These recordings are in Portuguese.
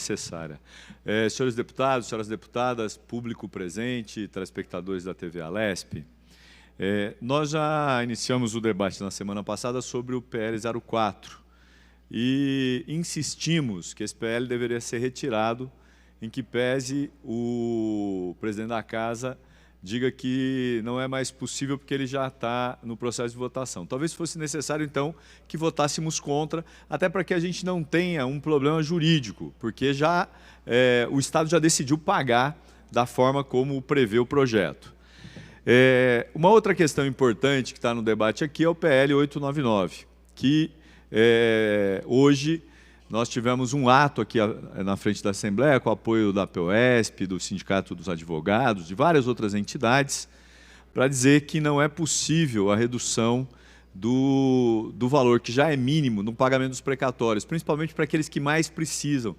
necessária. Senhores deputados, senhoras deputadas, público presente, telespectadores da TV Alesp, nós já iniciamos o debate na semana passada sobre o PL 04 e insistimos que esse PL deveria ser retirado, em que pese o presidente da Casa diga que não é mais possível porque ele já está no processo de votação. Talvez fosse necessário, então, que votássemos contra, até para que a gente não tenha um problema jurídico, porque já o Estado já decidiu pagar da forma como prevê o projeto. Uma outra questão importante que está no debate aqui é o PL 899, que hoje nós tivemos um ato aqui na frente da Assembleia, com o apoio da POSP, do Sindicato dos Advogados, de várias outras entidades, para dizer que não é possível a redução do valor, que já é mínimo, no pagamento dos precatórios, principalmente para aqueles que mais precisam,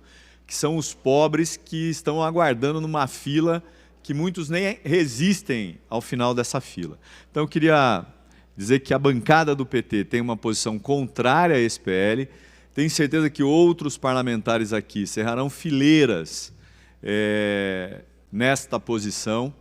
que são os pobres que estão aguardando numa fila que muitos nem resistem ao final dessa fila. Então, eu queria dizer que a bancada do PT tem uma posição contrária a esse PL. Tenho certeza que outros parlamentares aqui cerrarão fileiras nesta posição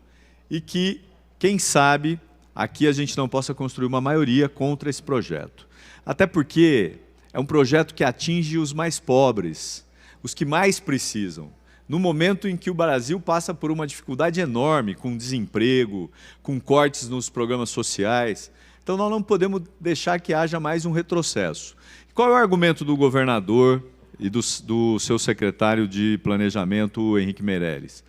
e que, quem sabe, aqui a gente não possa construir uma maioria contra esse projeto. Até porque é um projeto que atinge os mais pobres, os que mais precisam. No momento em que o Brasil passa por uma dificuldade enorme, com desemprego, com cortes nos programas sociais, então nós não podemos deixar que haja mais um retrocesso. Qual é o argumento do governador e do seu secretário de Planejamento, Henrique Meirelles?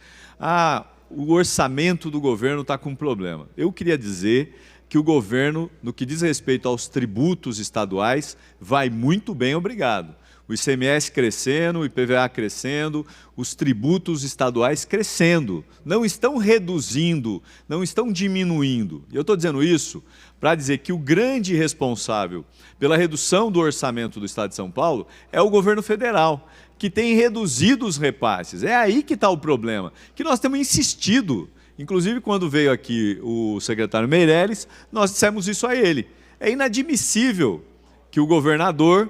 O orçamento do governo está com problema. Eu queria dizer que o governo, no que diz respeito aos tributos estaduais, vai muito bem, obrigado. O ICMS crescendo, o IPVA crescendo, os tributos estaduais crescendo. Não estão reduzindo, não estão diminuindo. E eu estou dizendo isso para dizer que o grande responsável pela redução do orçamento do Estado de São Paulo é o governo federal, que tem reduzido os repasses. É aí que está o problema, que nós temos insistido. Inclusive, quando veio aqui o secretário Meirelles, nós dissemos isso a ele. É inadmissível que o governador,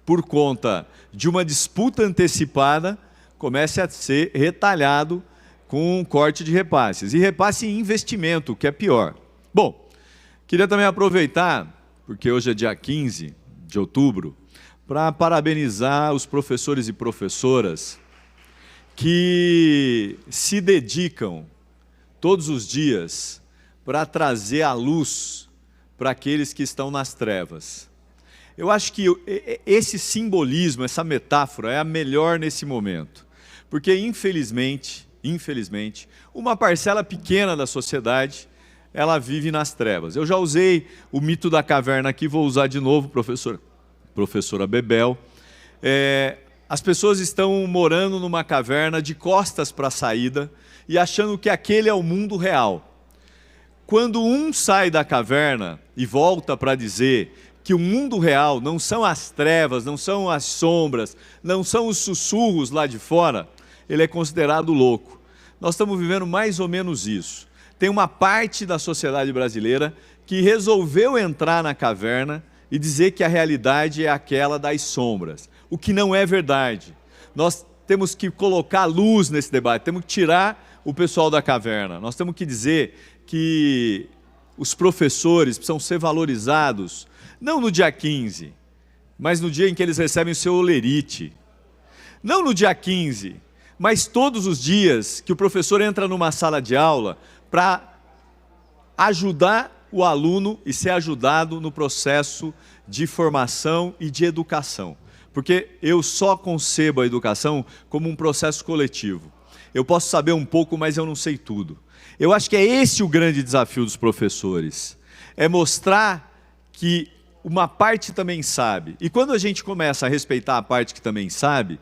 por conta de uma disputa antecipada, comece a ser retalhado com um corte de repasses. E repasse em investimento, que é pior. Bom, queria também aproveitar, porque hoje é dia 15 de outubro, para parabenizar os professores e professoras que se dedicam todos os dias para trazer a luz para aqueles que estão nas trevas. Eu acho que esse simbolismo, essa metáfora é a melhor nesse momento, porque infelizmente, uma parcela pequena da sociedade, ela vive nas trevas. Eu já usei o mito da caverna aqui, vou usar de novo, professora Bebel. As pessoas estão morando numa caverna de costas para a saída e achando que aquele é o mundo real. Quando um sai da caverna e volta para dizer que o mundo real não são as trevas, não são as sombras, não são os sussurros lá de fora, ele é considerado louco. Nós estamos vivendo mais ou menos isso. Tem uma parte da sociedade brasileira que resolveu entrar na caverna e dizer que a realidade é aquela das sombras, o que não é verdade. Nós temos que colocar luz nesse debate, temos que tirar o pessoal da caverna. Nós temos que dizer que os professores precisam ser valorizados, não no dia 15, mas no dia em que eles recebem o seu olerite. Não no dia 15, mas todos os dias que o professor entra numa sala de aula para ajudar o aluno e ser ajudado no processo de formação e de educação. Porque eu só concebo a educação como um processo coletivo. Eu posso saber um pouco, mas eu não sei tudo. Eu acho que é esse o grande desafio dos professores. É mostrar que uma parte também sabe. E quando a gente começa a respeitar a parte que também sabe,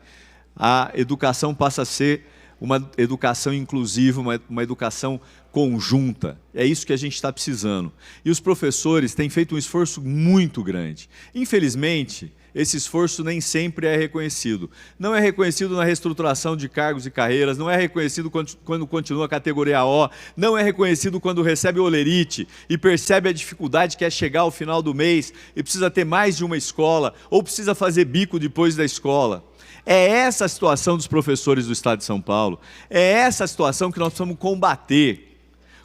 a educação passa a ser uma educação inclusiva, uma educação conjunta. É isso que a gente está precisando. E os professores têm feito um esforço muito grande. Infelizmente, esse esforço nem sempre é reconhecido. Não é reconhecido na reestruturação de cargos e carreiras, não é reconhecido quando continua a categoria O, não é reconhecido quando recebe o olerite e percebe a dificuldade que é chegar ao final do mês e precisa ter mais de uma escola, ou precisa fazer bico depois da escola. É essa a situação dos professores do Estado de São Paulo. É essa a situação que nós precisamos combater.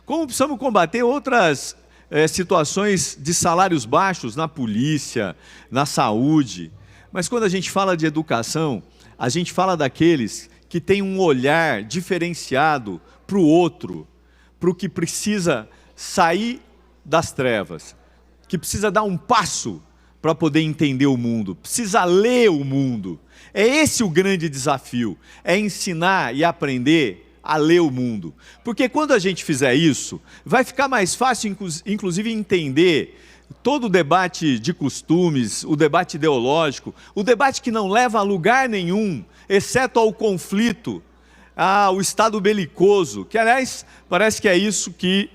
Como precisamos combater outras situações de salários baixos na polícia, na saúde. Mas quando a gente fala de educação, a gente fala daqueles que têm um olhar diferenciado para o outro, para o que precisa sair das trevas, que precisa dar um passo para poder entender o mundo, precisa ler o mundo. É esse o grande desafio, é ensinar e aprender a ler o mundo. Porque quando a gente fizer isso, vai ficar mais fácil, inclusive, entender todo o debate de costumes, o debate ideológico, o debate que não leva a lugar nenhum, exceto ao conflito, ao estado belicoso, que, aliás, parece que é isso que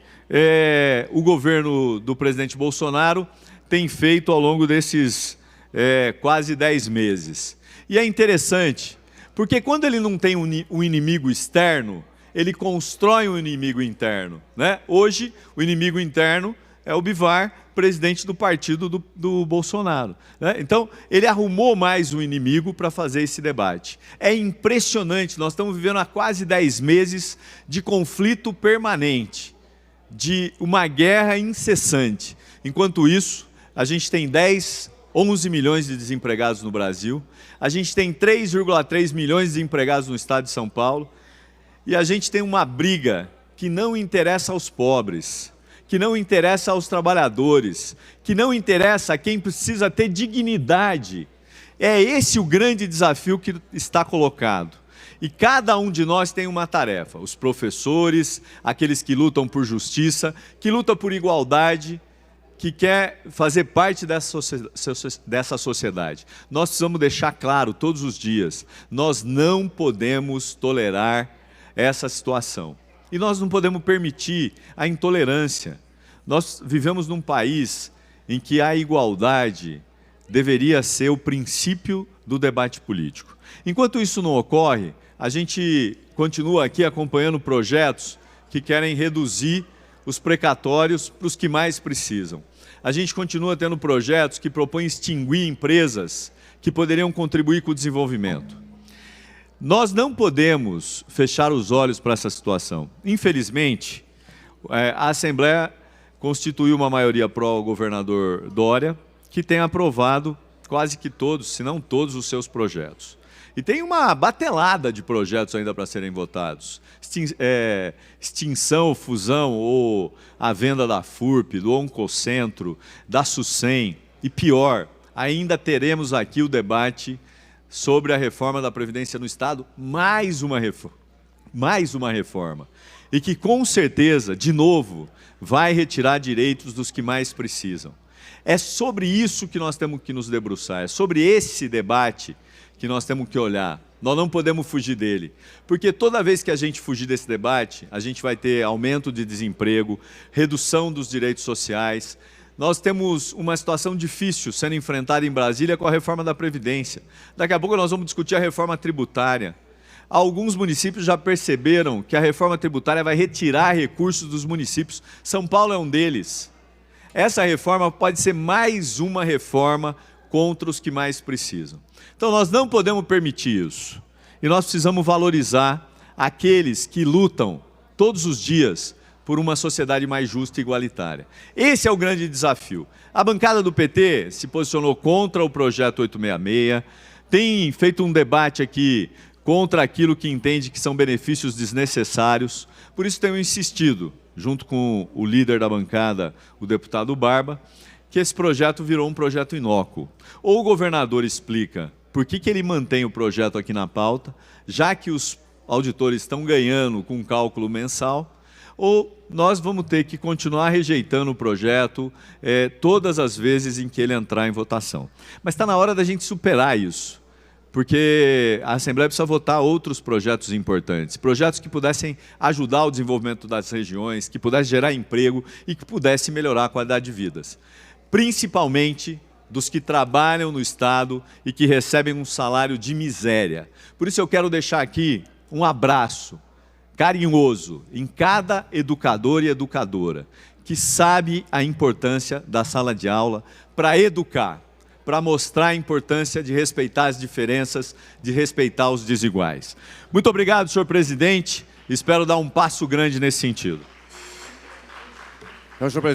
o governo do presidente Bolsonaro tem feito ao longo desses quase 10 meses. E é interessante, porque quando ele não tem um inimigo externo, ele constrói um inimigo interno, né? Hoje, o inimigo interno é o Bivar, presidente do partido do Bolsonaro, né? Então, ele arrumou mais um inimigo para fazer esse debate. É impressionante, nós estamos vivendo há quase 10 meses de conflito permanente, de uma guerra incessante. Enquanto isso, a gente tem 11 milhões de desempregados no Brasil, a gente tem 3,3 milhões de desempregados no estado de São Paulo, e a gente tem uma briga que não interessa aos pobres, que não interessa aos trabalhadores, que não interessa a quem precisa ter dignidade. É esse o grande desafio que está colocado. E cada um de nós tem uma tarefa, os professores, aqueles que lutam por justiça, que lutam por igualdade, que quer fazer parte dessa sociedade. Nós precisamos deixar claro todos os dias, nós não podemos tolerar essa situação. E nós não podemos permitir a intolerância. Nós vivemos num país em que a igualdade deveria ser o princípio do debate político. Enquanto isso não ocorre, a gente continua aqui acompanhando projetos que querem reduzir os precatórios para os que mais precisam. A gente continua tendo projetos que propõem extinguir empresas que poderiam contribuir com o desenvolvimento. Nós não podemos fechar os olhos para essa situação. Infelizmente, a Assembleia constituiu uma maioria pró-governador Dória, que tem aprovado quase que todos, se não todos, os seus projetos. E tem uma batelada de projetos ainda para serem votados. Extinção, fusão ou a venda da FURP, do Oncocentro, da SUSEM. E pior, ainda teremos aqui o debate sobre a reforma da Previdência no Estado, mais uma reforma. E que com certeza, de novo, vai retirar direitos dos que mais precisam. É sobre isso que nós temos que nos debruçar, é sobre esse debate que nós temos que olhar. Nós não podemos fugir dele, porque toda vez que a gente fugir desse debate, a gente vai ter aumento de desemprego, redução dos direitos sociais. Nós temos uma situação difícil sendo enfrentada em Brasília com a reforma da Previdência. Daqui a pouco nós vamos discutir a reforma tributária. Alguns municípios já perceberam que a reforma tributária vai retirar recursos dos municípios. São Paulo é um deles. Essa reforma pode ser mais uma reforma contra os que mais precisam. Então nós não podemos permitir isso. E nós precisamos valorizar aqueles que lutam todos os dias por uma sociedade mais justa e igualitária. Esse é o grande desafio. A bancada do PT se posicionou contra o projeto 866, tem feito um debate aqui contra aquilo que entende que são benefícios desnecessários. Por isso tenho insistido, junto com o líder da bancada, o deputado Barba, que esse projeto virou um projeto inócuo. Ou o governador explica por que ele mantém o projeto aqui na pauta, já que os auditores estão ganhando com um cálculo mensal, ou nós vamos ter que continuar rejeitando o projeto todas as vezes em que ele entrar em votação. Mas está na hora da gente superar isso, porque a Assembleia precisa votar outros projetos importantes, projetos que pudessem ajudar o desenvolvimento das regiões, que pudessem gerar emprego e que pudessem melhorar a qualidade de vidas, principalmente dos que trabalham no Estado e que recebem um salário de miséria. Por isso eu quero deixar aqui um abraço carinhoso em cada educador e educadora que sabe a importância da sala de aula para educar para mostrar a importância de respeitar as diferenças, de respeitar os desiguais. Muito obrigado, senhor presidente. Espero dar um passo grande nesse sentido. Então, senhor presidente.